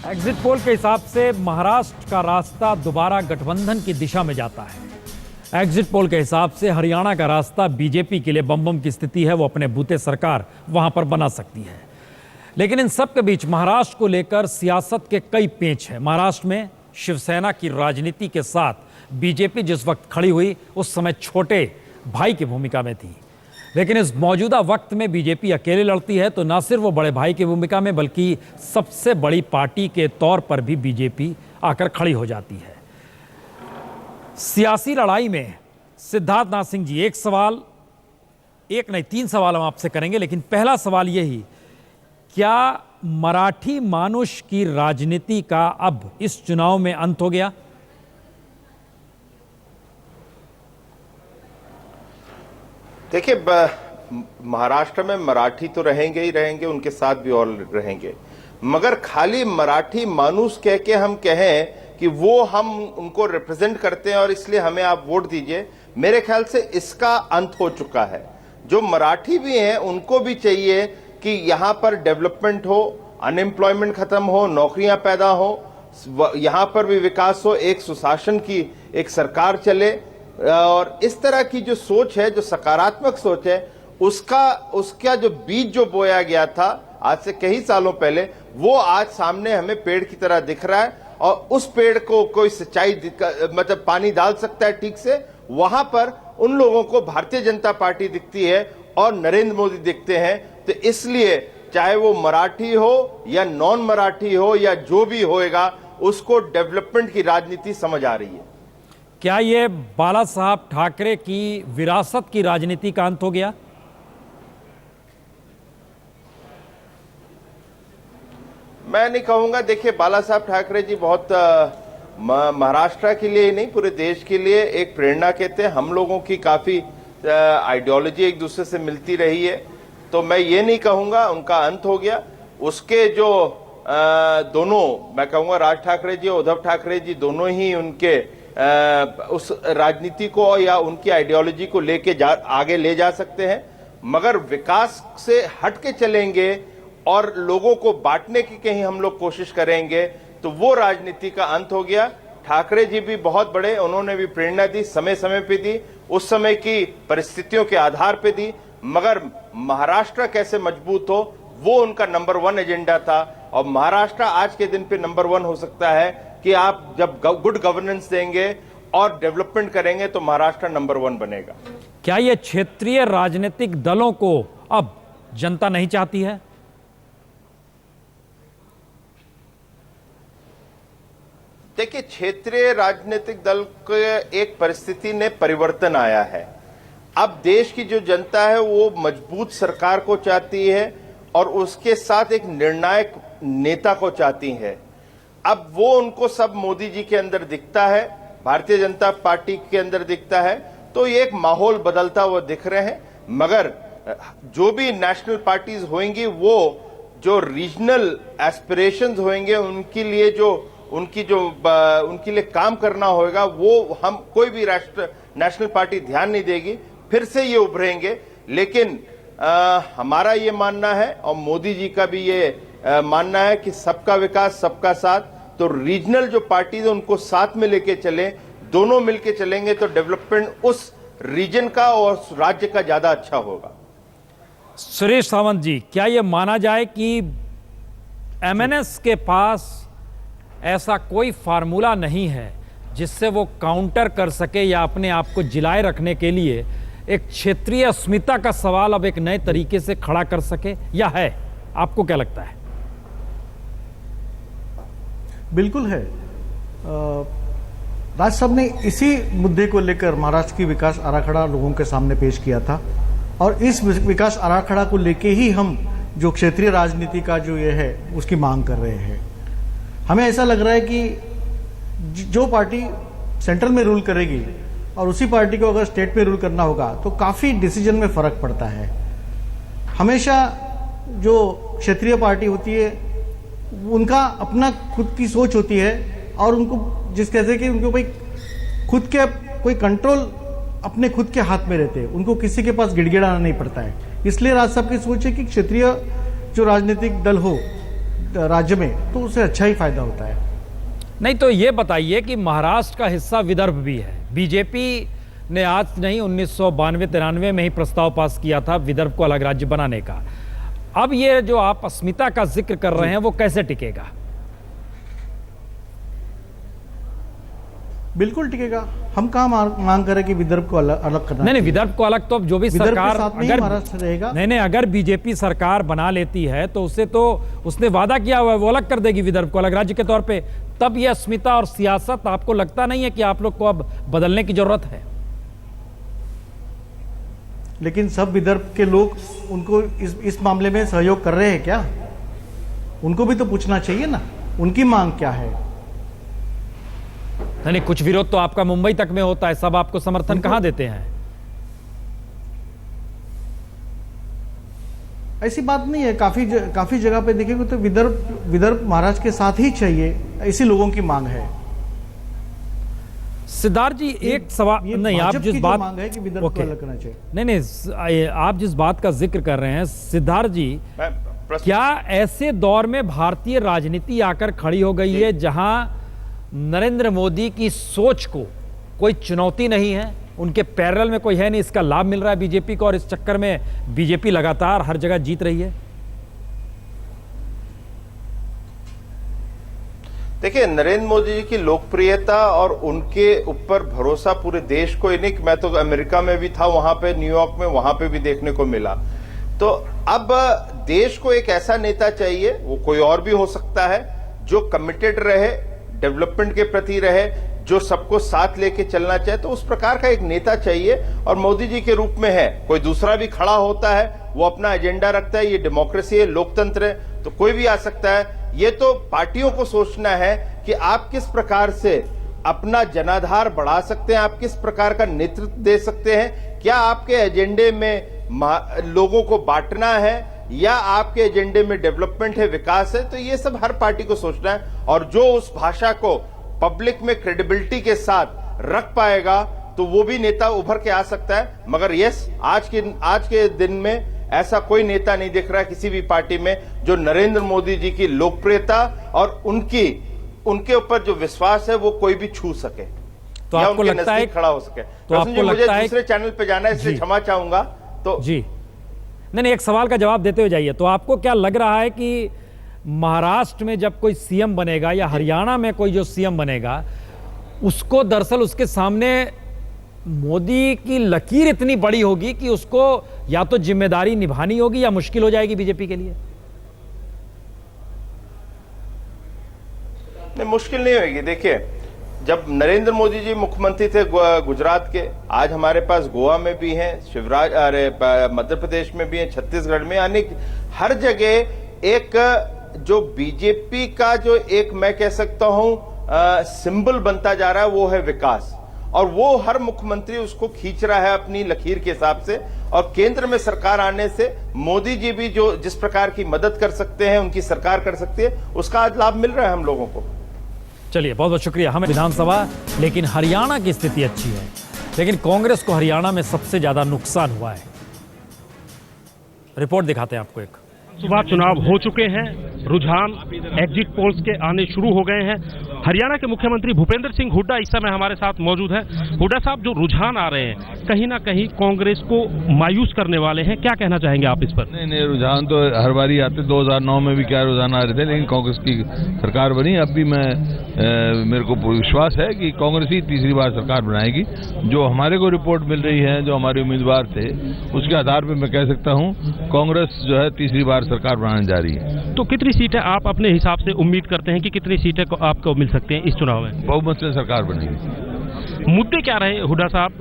Exit poll के हिसाब से महाराष्ट्र का रास्ता दोबारा गठबंधन की दिशा में जाता है। एग्जिट पोल के हिसाब से हरियाणा का रास्ता बीजेपी के लिए बम बम की स्थिति है, वो अपने बूते सरकार वहां पर बना सकती है। लेकिन इन सब के बीच महाराष्ट्र को लेकर सियासत के कई पेंच हैं। महाराष्ट्र में शिवसेना की राजनीति के साथ बीजेपी जिस वक्त खड़ी हुई उस समय छोटे भाई की भूमिका में थी, लेकिन इस मौजूदा वक्त में बीजेपी अकेले लड़ती है तो न सिर्फ वो बड़े भाई की भूमिका में बल्कि सबसे बड़ी पार्टी के तौर पर भी बीजेपी आकर खड़ी हो जाती है। सियासी लड़ाई में सिद्धार्थ नाथ सिंह जी, एक नहीं 3 सवाल हम आपसे करेंगे, लेकिन पहला सवाल यही, क्या मराठी मानुष की राजनीति का अब इस चुनाव में अंत हो गया? देखिए, महाराष्ट्र में मराठी तो रहेंगे ही रहेंगे, उनके साथ भी और रहेंगे, मगर खाली मराठी मानुस कह के हम कहें कि वो हम उनको रिप्रेजेंट करते हैं और इसलिए हमें आप वोट दीजिए, मेरे ख्याल से इसका अंत हो चुका है। जो मराठी भी हैं उनको भी चाहिए कि यहाँ पर डेवलपमेंट हो, अनएम्प्लॉयमेंट खत्म हो, नौकरियां पैदा हो, यहाँ पर भी विकास हो, एक सुशासन की एक सरकार चले, और इस तरह की जो सोच है, जो सकारात्मक सोच है, उसका जो बीज जो बोया गया था आज से कई सालों पहले, वो आज सामने हमें पेड़ की तरह दिख रहा है। और उस पेड़ को कोई सिंचाई मतलब पानी डाल सकता है ठीक से, वहां पर उन लोगों को भारतीय जनता पार्टी दिखती है और नरेंद्र मोदी दिखते हैं। तो इसलिए चाहे वो मराठी हो या नॉन मराठी हो या जो भी होएगा, उसको डेवलपमेंट की राजनीति समझ आ रही है। क्या ये बाला साहब ठाकरे की विरासत की राजनीति का अंत हो गया? मैं नहीं कहूंगा। देखिए, बाला साहब ठाकरे जी बहुत महाराष्ट्र के लिए ही नहीं, पूरे देश के लिए एक प्रेरणा के थे। हम लोगों की काफी आइडियोलॉजी एक दूसरे से मिलती रही है, तो मैं ये नहीं कहूंगा उनका अंत हो गया। उसके जो दोनों, मैं कहूंगा राज ठाकरे जी और उद्धव ठाकरे जी दोनों ही उनके उस राजनीति को या उनकी आइडियोलॉजी को लेके आगे ले जा सकते हैं, मगर विकास से हट के चलेंगे और लोगों को बांटने की कहीं हम लोग कोशिश करेंगे तो वो राजनीति का अंत हो गया। ठाकरे जी भी बहुत बड़े, उन्होंने भी प्रेरणा दी, समय समय पे दी, उस समय की परिस्थितियों के आधार पे दी, मगर महाराष्ट्र कैसे मजबूत हो वो उनका नंबर 1 एजेंडा था। और महाराष्ट्र आज के दिन पे नंबर 1 हो सकता है कि आप जब गुड गवर्नेंस देंगे और डेवलपमेंट करेंगे तो महाराष्ट्र नंबर 1 बनेगा। क्या ये क्षेत्रीय राजनीतिक दलों को अब जनता नहीं चाहती है? देखिए, क्षेत्रीय राजनीतिक दल के एक परिस्थिति ने परिवर्तन आया है। अब देश की जो जनता है वो मजबूत सरकार को चाहती है और उसके साथ एक निर्णायक नेता को चाहती है। अब वो उनको सब मोदी जी के अंदर दिखता है, भारतीय जनता पार्टी के अंदर दिखता है, तो ये एक माहौल बदलता हुआ दिख रहे हैं। मगर जो भी नेशनल पार्टीज होंगी, वो जो रीजनल एस्पिरेशंस होंगे, उनके लिए काम करना होगा, वो हम कोई भी नेशनल पार्टी ध्यान नहीं देगी, फिर से ये उभरेंगे। लेकिन हमारा ये मानना है और मोदी जी का भी ये मानना है कि सबका विकास सबका साथ, तो रीजनल जो पार्टीज है उनको साथ में लेके चलें, दोनों मिलके चलेंगे तो डेवलपमेंट उस रीजन का और राज्य का ज्यादा अच्छा होगा। सुरेश सावंत जी, क्या यह माना जाए कि एमएनएस के पास ऐसा कोई फार्मूला नहीं है जिससे वो काउंटर कर सके या अपने आप को जिलाए रखने के लिए एक क्षेत्रीय अस्मिता का सवाल अब एक नए तरीके से खड़ा कर सके, या है? आपको क्या लगता है? बिल्कुल है। राज साहब ने इसी मुद्दे को लेकर महाराष्ट्र की विकास आराखड़ा लोगों के सामने पेश किया था और इस विकास आराखड़ा को लेके ही हम जो क्षेत्रीय राजनीति का जो ये है उसकी मांग कर रहे हैं। हमें ऐसा लग रहा है कि जो पार्टी सेंट्रल में रूल करेगी और उसी पार्टी को अगर स्टेट में रूल करना होगा तो काफ़ी डिसीजन में फ़र्क पड़ता है। हमेशा जो क्षेत्रीय पार्टी होती है उनका अपना खुद की सोच होती है और उनको जिस कहते कि उनको खुद के कोई कंट्रोल अपने खुद के हाथ में रहते हैं, उनको किसी के पास गिड़गिड़ाना नहीं पड़ता है। इसलिए राज साहब की सोच है कि क्षेत्रीय जो राजनीतिक दल हो राज्य में, तो उससे अच्छा ही फायदा होता है। नहीं तो ये बताइए कि महाराष्ट्र का हिस्सा विदर्भ भी है। बीजेपी ने आज नहीं 1992-93 में ही प्रस्ताव पास किया था विदर्भ को अलग राज्य बनाने का। अब ये जो आप अस्मिता का जिक्र कर रहे हैं वो कैसे टिकेगा? बिल्कुल टिकेगा। हम कहाँ मांग करें कि विदर्भ को अलग करना? नहीं, विदर्भ को अलग तो अब जो भी सरकार अगर महाराष्ट्र रहेगा, नहीं, अगर बीजेपी सरकार बना लेती है तो उसे तो उसने वादा किया हुआ है वो अलग कर देगी विदर्भ को अलग राज्य के तौर पे। तब ये अस्मिता और सियासत आपको लगता नहीं है कि आप लोग को अब बदलने की जरूरत है? लेकिन सब विदर्भ के लोग उनको इस मामले में सहयोग कर रहे हैं क्या? उनको भी तो पूछना चाहिए ना, उनकी मांग क्या है। नहीं, कुछ विरोध तो आपका मुंबई तक में होता है, सब आपको समर्थन कहां देते हैं? ऐसी बात नहीं है। काफी जगह पे देखेंगे तो विदर्भ महाराष्ट्र के साथ ही चाहिए, ऐसी लोगों की मांग है। सिद्धार्थ जी एक सवाल नहीं, आप जिस बात मांग है कि विदर्भ को अलग करना चाहिए। नहीं, आप जिस बात का जिक्र कर रहे हैं सिद्धार्थ जी, क्या ऐसे दौर में भारतीय राजनीति आकर खड़ी हो गई है जहां नरेंद्र मोदी की सोच को कोई चुनौती नहीं है, उनके पैरेलल में कोई है नहीं, इसका लाभ मिल रहा है बीजेपी को और इस चक्कर में बीजेपी लगातार हर जगह जीत रही है? देखिए, नरेंद्र मोदी जी की लोकप्रियता और उनके ऊपर भरोसा पूरे देश को ही नहीं, मैं तो अमेरिका में भी था, वहां पे न्यूयॉर्क में, वहां पे भी देखने को मिला। तो अब देश को एक ऐसा नेता चाहिए, वो कोई और भी हो सकता है, जो कमिटेड रहे, डेवलपमेंट के प्रति रहे, जो सबको साथ लेके चलना चाहे। तो उस प्रकार का एक नेता चाहिए और मोदी जी के रूप में है। कोई दूसरा भी खड़ा होता है, वो अपना एजेंडा रखता है, ये डेमोक्रेसी है, लोकतंत्र है, तो कोई भी आ सकता है। ये तो पार्टियों को सोचना है कि आप किस प्रकार से अपना जनाधार बढ़ा सकते हैं, आप किस प्रकार का नेतृत्व दे सकते हैं। क्या आपके एजेंडे में लोगों को बांटना है या आपके एजेंडे में डेवलपमेंट है, विकास है? तो ये सब हर पार्टी को सोचना है और जो उस भाषा को पब्लिक में क्रेडिबिलिटी के साथ रख पाएगा तो वो भी नेता उभर के आ सकता है। मगर यस, आज के दिन में ऐसा कोई नेता नहीं दिख रहा है किसी भी पार्टी में जो नरेंद्र मोदी जी की लोकप्रियता और उनके ऊपर जो विश्वास है वो कोई भी छू सके, तो आपको लगता है खड़ा हो सके। तो आपको मुझे लगता है दूसरे चैनल पे जाना है, इसलिए क्षमा चाहूंगा। तो जी नहीं, एक सवाल का जवाब देते हुए जाइए। तो आपको क्या लग रहा है कि महाराष्ट्र में जब कोई सीएम बनेगा या हरियाणा में कोई जो सीएम बनेगा, उसको दरअसल उसके सामने मोदी की लकीर इतनी बड़ी होगी कि उसको या तो जिम्मेदारी निभानी होगी या मुश्किल हो जाएगी बीजेपी के लिए? नहीं, मुश्किल नहीं होगी। देखिए, जब नरेंद्र मोदी जी मुख्यमंत्री थे गुजरात के, आज हमारे पास गोवा में भी हैं, मध्य प्रदेश में भी हैं, छत्तीसगढ़ में, अनेक हर जगह एक जो बीजेपी का जो एक मैं कह सकता हूं सिंबल बनता जा रहा है वो है विकास, और वो हर मुख्यमंत्री उसको खींच रहा है अपनी लकीर के हिसाब से। और केंद्र में सरकार आने से मोदी जी भी जो जिस प्रकार की मदद कर सकते हैं, उनकी सरकार कर सकती है, उसका आज लाभ मिल रहा है हम लोगों को। चलिए, बहुत बहुत शुक्रिया। हमें विधानसभा, लेकिन हरियाणा की स्थिति अच्छी है, लेकिन कांग्रेस को हरियाणा में सबसे ज्यादा नुकसान हुआ है। रिपोर्ट दिखाते हैं आपको। एक सुबह चुनाव हो चुके हैं, रुझान एग्जिट पोल्स के आने शुरू हो गए हैं। हरियाणा के मुख्यमंत्री भूपेंद्र सिंह हुड्डा इस समय हमारे साथ मौजूद हैं। हुड्डा साहब, जो रुझान आ रहे हैं कहीं ना कहीं कांग्रेस को मायूस करने वाले हैं, क्या कहना चाहेंगे आप इस पर? नहीं, रुझान तो हर बारी आते, 2009 में भी क्या रुझान आ रहे थे, लेकिन कांग्रेस की सरकार बनी। अब भी मेरे को विश्वास है कि कांग्रेस ही तीसरी बार सरकार बनाएगी। जो हमारे को रिपोर्ट मिल रही है, जो हमारे उम्मीदवार थे, उसके आधार पर मैं कह सकता हूँ कांग्रेस जो है तीसरी बार सरकार बनाने जा रही है। तो कितनी सीटें आप अपने हिसाब से उम्मीद करते हैं कि कितनी सीटें आपको मिल सकती हैं इस चुनाव में? बहुमत से सरकार बनेगी। मुद्दे क्या रहे हुड्डा साहब,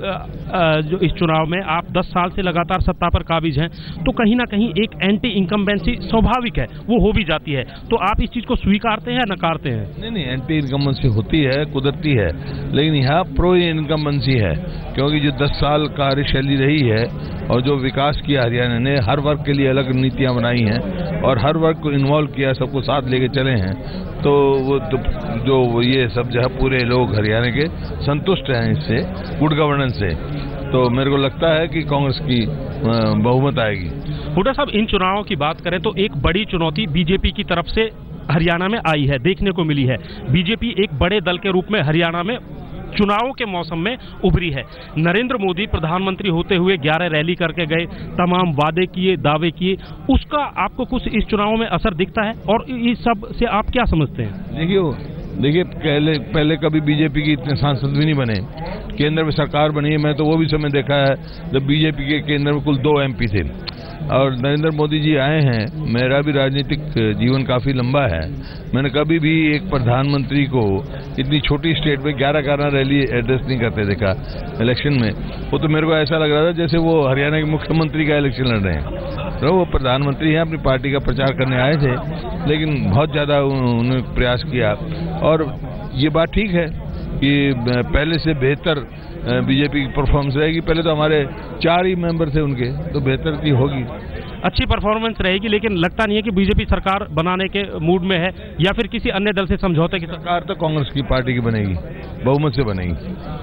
जो इस चुनाव में आप 10 साल से लगातार सत्ता पर काबिज हैं, तो कहीं ना कहीं एक एंटी इनकम्बेंसी स्वाभाविक है, वो हो भी जाती है, तो आप इस चीज को स्वीकारते हैं या नकारते हैं? नहीं, एंटी इनकम्बेंसी होती है, कुदरती है, लेकिन यहाँ प्रो इनकम्बेंसी है, क्योंकि जो 10 साल कार्यशैली रही है और जो विकास किया हरियाणा ने, हर वर्ग के लिए अलग नीतियाँ बनाई हैं और हर वर्ग को इन्वॉल्व किया, सबको साथ लेके चले हैं, तो वो जो ये सब जो है पूरे लोग हरियाणा के संतुष्ट हैं इससे, गुड गवर्नेंस से। तो मेरे को लगता है कि कांग्रेस की बहुमत आएगी। हुड्डा साहब, इन चुनावों की बात करें तो एक बड़ी चुनौती बीजेपी की तरफ से हरियाणा में आई है, देखने को मिली है। बीजेपी एक बड़े दल के रूप में हरियाणा में चुनावों के मौसम में उभरी है। नरेंद्र मोदी प्रधानमंत्री होते हुए 11 रैली करके गए, तमाम वादे किए, दावे किए, उसका आपको कुछ इस चुनाव में असर दिखता है? और इस सब से आप क्या समझते हैं? देखिए पहले कभी बीजेपी के इतने सांसद भी नहीं बने। केंद्र में सरकार बनी है, मैं तो वो भी समय देखा है जब बीजेपी के केंद्र में कुल 2 MP थे और नरेंद्र मोदी जी आए हैं। मेरा भी राजनीतिक जीवन काफ़ी लंबा है। मैंने कभी भी एक प्रधानमंत्री को इतनी छोटी स्टेट में 11 रैली एड्रेस नहीं करते देखा इलेक्शन में। वो तो मेरे को ऐसा लग रहा था जैसे वो हरियाणा के मुख्यमंत्री का इलेक्शन लड़ रहे हैं। तो वो प्रधानमंत्री हैं, अपनी पार्टी का प्रचार करने आए थे, लेकिन बहुत ज़्यादा उन्होंने प्रयास किया। और ये बात ठीक है कि पहले से बेहतर बीजेपी की परफॉर्मेंस रहेगी। पहले तो हमारे 4 ही मेंबर थे उनके, तो बेहतर की होगी, अच्छी परफॉर्मेंस रहेगी। लेकिन लगता नहीं है कि बीजेपी सरकार बनाने के मूड में है या फिर किसी अन्य दल से समझौते की सरकार तो कांग्रेस की पार्टी की बनेगी, बहुमत से बनेगी।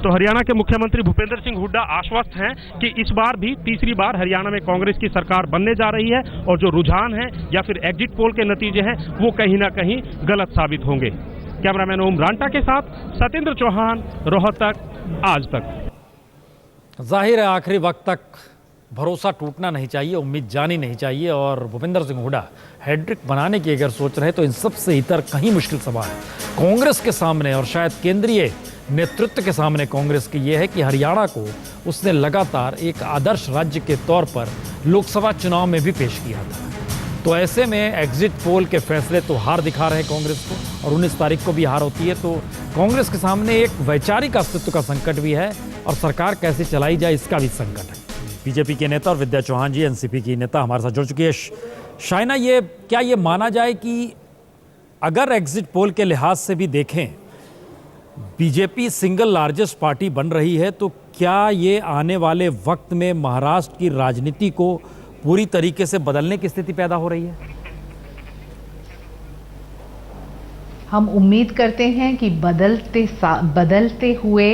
तो हरियाणा के मुख्यमंत्री भूपेंद्र सिंह हुड्डा आश्वस्त हैं कि इस बार भी तीसरी बार हरियाणा में कांग्रेस की सरकार बनने जा रही है और जो रुझान है या फिर एग्जिट पोल के नतीजे हैं वो कहीं ना कहीं गलत साबित होंगे। कैमरामैन ओम रांटा के साथ सत्येंद्र चौहान, रोहतक, आज तक। जाहिर है आखिरी वक्त तक भरोसा टूटना नहीं चाहिए, उम्मीद जानी नहीं चाहिए। और भूपेंद्र सिंह हुड्डा हैट्रिक बनाने की अगर सोच रहे तो इन सबसे इतर कहीं मुश्किल सवाल कांग्रेस के सामने और शायद केंद्रीय नेतृत्व के सामने कांग्रेस की यह है कि हरियाणा को उसने लगातार एक आदर्श राज्य के तौर पर लोकसभा चुनाव में भी पेश किया था। तो ऐसे में एग्जिट पोल के फैसले तो हार दिखा रहे कांग्रेस को, और 19 तारीख को भी हार होती है। तो कांग्रेस के सामने एक वैचारिक अस्तित्व का संकट भी है और सरकार कैसे चलाई जाए इसका भी संकट है। बीजेपी के नेता और विद्या चौहान जी एनसीपी की नेता हमारे साथ जुड़ चुकी है। शाइना, क्या ये माना जाए कि अगर एग्जिट पोल के लिहाज से भी देखें बीजेपी सिंगल लार्जेस्ट पार्टी बन रही है, तो क्या ये आने वाले वक्त में महाराष्ट्र की राजनीति को पूरी तरीके से बदलने की स्थिति पैदा हो रही है? हम उम्मीद करते हैं कि बदलते हुए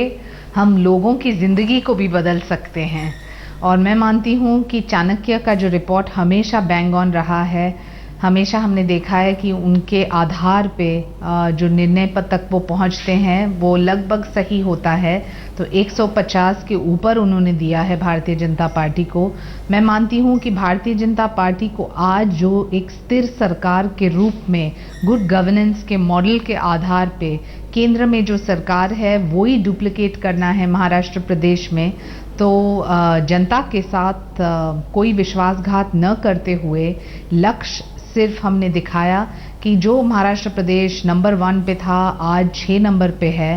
हम लोगों की ज़िंदगी को भी बदल सकते हैं। और मैं मानती हूँ कि चाणक्य का जो रिपोर्ट हमेशा बैंग ऑन रहा है, हमेशा हमने देखा है कि उनके आधार पे जो निर्णय तक वो पहुँचते हैं वो लगभग सही होता है। तो 150 के ऊपर उन्होंने दिया है भारतीय जनता पार्टी को। मैं मानती हूँ कि भारतीय जनता पार्टी को आज जो एक स्थिर सरकार के रूप में गुड गवर्नेंस के मॉडल के आधार पे केंद्र में जो सरकार है वो ही डुप्लिकेट करना है महाराष्ट्र प्रदेश में। तो जनता के साथ कोई विश्वासघात न करते हुए लक्ष्य सिर्फ हमने दिखाया कि जो महाराष्ट्र प्रदेश नंबर 1 पे था आज 6 नंबर पे है।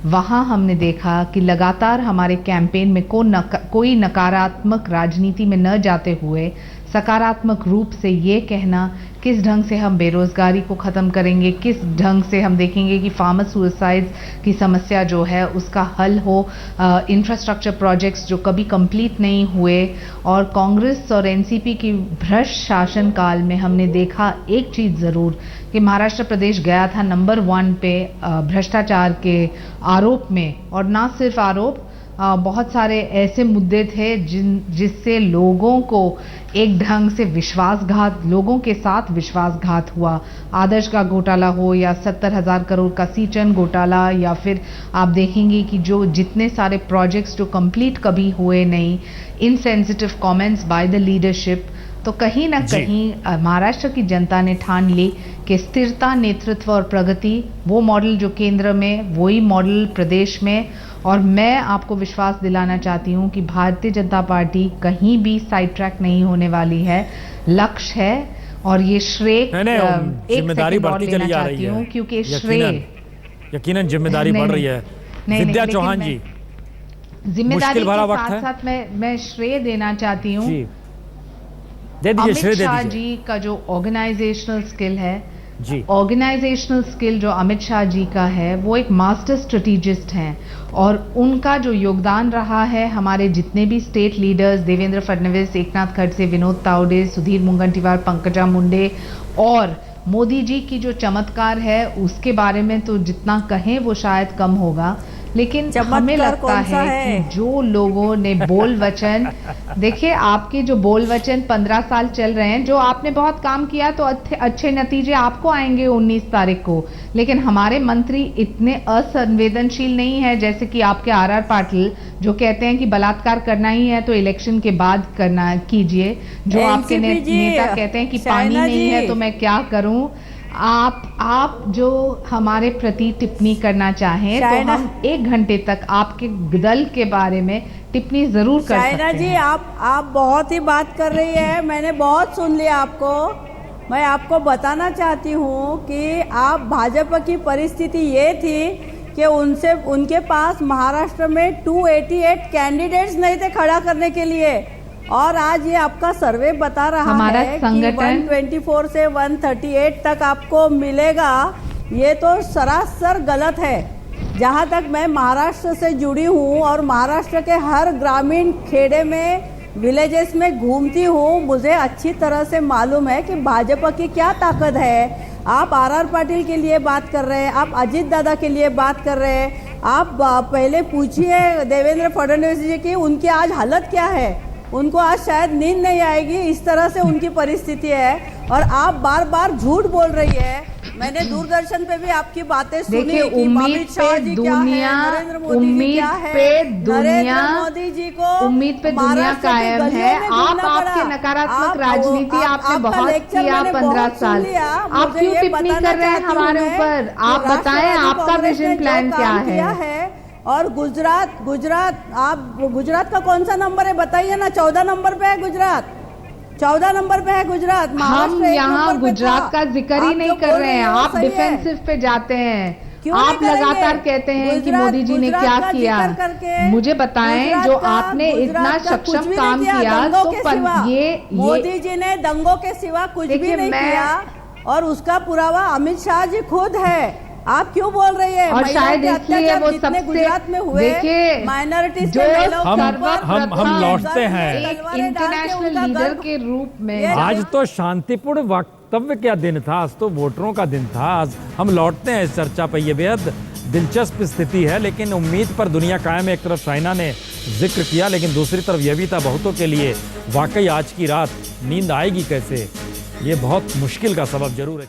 वहाँ हमने देखा कि लगातार हमारे कैंपेन में कोई नकारात्मक राजनीति में न जाते हुए सकारात्मक रूप से ये कहना किस ढंग से हम बेरोजगारी को ख़त्म करेंगे, किस ढंग से हम देखेंगे कि फार्मर सुसाइड्स की समस्या जो है उसका हल हो, इंफ्रास्ट्रक्चर प्रोजेक्ट्स जो कभी कंप्लीट नहीं हुए। और कांग्रेस और एनसीपी की भ्रष्ट शासन काल में हमने देखा एक चीज़ ज़रूर कि महाराष्ट्र प्रदेश गया था नंबर 1 पे भ्रष्टाचार के आरोप में। और ना सिर्फ आरोप, बहुत सारे ऐसे मुद्दे थे जिससे लोगों को एक ढंग से लोगों के साथ विश्वासघात हुआ। आदर्श का घोटाला हो या 70,000 करोड़ का सीचन घोटाला, या फिर आप देखेंगे कि जो जितने सारे प्रोजेक्ट्स जो कंप्लीट कभी हुए नहीं, insensitive comments by the leadership. तो कहीं ना कहीं महाराष्ट्र की जनता ने ठान ली कि स्थिरता, नेतृत्व और प्रगति, वो मॉडल जो केंद्र में वही मॉडल प्रदेश में। और मैं आपको विश्वास दिलाना चाहती हूँ कि भारतीय जनता पार्टी कहीं भी साइड ट्रैक नहीं होने वाली है, लक्ष्य है। और ये श्रेय जिम्मेदारी बढ़ती चली जा रही है, क्योंकि श्रेय यकीनन जिम्मेदारी बढ़ रही है। विद्या चौहान जी, जिम्मेदारी के साथ साथ मैं श्रेय देना चाहती हूँ अमित शाह जी का जो ऑर्गेनाइजेशनल स्किल है जी, ऑर्गेनाइजेशनल स्किल जो अमित शाह जी का है वो एक मास्टर स्ट्रेटेजिस्ट हैं। और उनका जो योगदान रहा है हमारे जितने भी स्टेट लीडर्स, देवेंद्र फडणवीस, एकनाथ खड़से, विनोद तावडे, सुधीर मुनगंटीवार, पंकजा मुंडे और मोदी जी की जो चमत्कार है उसके बारे में तो जितना कहें वो शायद कम होगा। लेकिन चमत्कार हमें लगता कौन सा है है? कि जो लोगों ने बोल वचन देखिए, आपके जो बोल वचन 15 साल चल रहे हैं, जो आपने बहुत काम किया तो अच्छे नतीजे आपको आएंगे 19 तारीख को, लेकिन हमारे मंत्री इतने असंवेदनशील नहीं है जैसे कि आपके आर पाटिल, जो कहते हैं कि बलात्कार करना ही है तो इलेक्शन के बाद करना कीजिए, जो आपके NCP जी, नेता कहते हैं कि पानी शाइना नहीं जी। है तो मैं क्या करूं। आप जो हमारे प्रति टिप्पणी करना चाहें तो शाइना- हम 1 घंटे तक आपके दल के बारे में टिप्पणी जरूर कर शाइना सकते जी, हैं। आप बहुत ही बात कर रही है, मैंने बहुत सुन लिया आपको। मैं आपको बताना चाहती हूँ कि आप भाजपा की परिस्थिति ये थी कि उनके पास महाराष्ट्र में 288 कैंडिडेट्स नहीं थे खड़ा करने के लिए, और आज ये आपका सर्वे बता रहा हमारा है कि संगठन 124 से 138 तक आपको मिलेगा। ये तो सरासर गलत है। जहाँ तक मैं महाराष्ट्र से जुड़ी हूँ और महाराष्ट्र के हर ग्रामीण खेड़े में, विलेजेस में घूमती हूँ, मुझे अच्छी तरह से मालूम है कि भाजपा की क्या ताकत है। आप आर पाटिल के लिए बात कर रहे हैं, आप अजीत दादा के लिए बात कर रहे हैं। आप पहले पूछिए देवेंद्र फडणवीस जी की उनकी आज हालत क्या है। उनको आज शायद नींद नहीं आएगी, इस तरह से उनकी परिस्थिति है। और आप बार बार झूठ बोल रही है। मैंने दूरदर्शन पे भी आपकी बातें सुनी देखिए, कि उम्मीद अमित शाह पे जी क्या है, दुनिया, नरेंद्र मोदी जी उम्मीद क्या है, पे दुनिया, नरेंद्र मोदी जी को उम्मीद पे दुनिया महाराष्ट्र की कायम गलियों है। में आप घूमना आपके पड़ा। नकारात्मक राजनीति आपने बहुत किया 15 साल। आप क्यों टिप्पणी कर रहे हैं हमारे ऊपर? आप बताएं आपका विजन प्लान क्या है? और गुजरात आप गुजरात का कौन सा नंबर है बताइए ना। 14 नंबर पे है गुजरात, 14 नंबर पे है गुजरात। हम महाराष्ट्र एक यहाँ नंबर पे गुजरात था। का जिक्र ही आप नहीं जो कर बोल रहे हैं, हो आप सही है। डिफेंसिव पे जाते हैं। क्यों नहीं आप करेंगे? लगातार कहते हैं कि गुजरात- मोदी जी ने गुजरात क्या का किया। जिक्र करके मुझे बताएं, गुजरात जो का- आपने इतना गुजरात का कुछ सक्षम भी काम नहीं किया दंगों तो के सिवा। मोदी जी ने दंगों के सिवा कुछ भी देखिए, नहीं मैं- किया, और उसका पुरावा अमित शाह जी खुद है। आप क्यों बोल रही है? और महिलाओं शायद के इसलिए अत्याचार वो जितने सबसे गुजरात में हुए, देखिए, माइनॉरिटी जो हम लौटते हैं एक इंटरनेशनल लीडर के रूप में आज तो शांतिपूर्ण वक्तव्य क्या दिन था, आज तो वोटरों का दिन था। आज हम लौटते हैं इस चर्चा पर। यह बेहद दिलचस्प स्थिति है, लेकिन उम्मीद पर दुनिया कायम है। एक तरफ शाइना ने जिक्र किया, लेकिन दूसरी तरफ यह भी था बहुतों के लिए वाकई आज की रात नींद आएगी कैसे, ये बहुत मुश्किल का सबब जरूर है।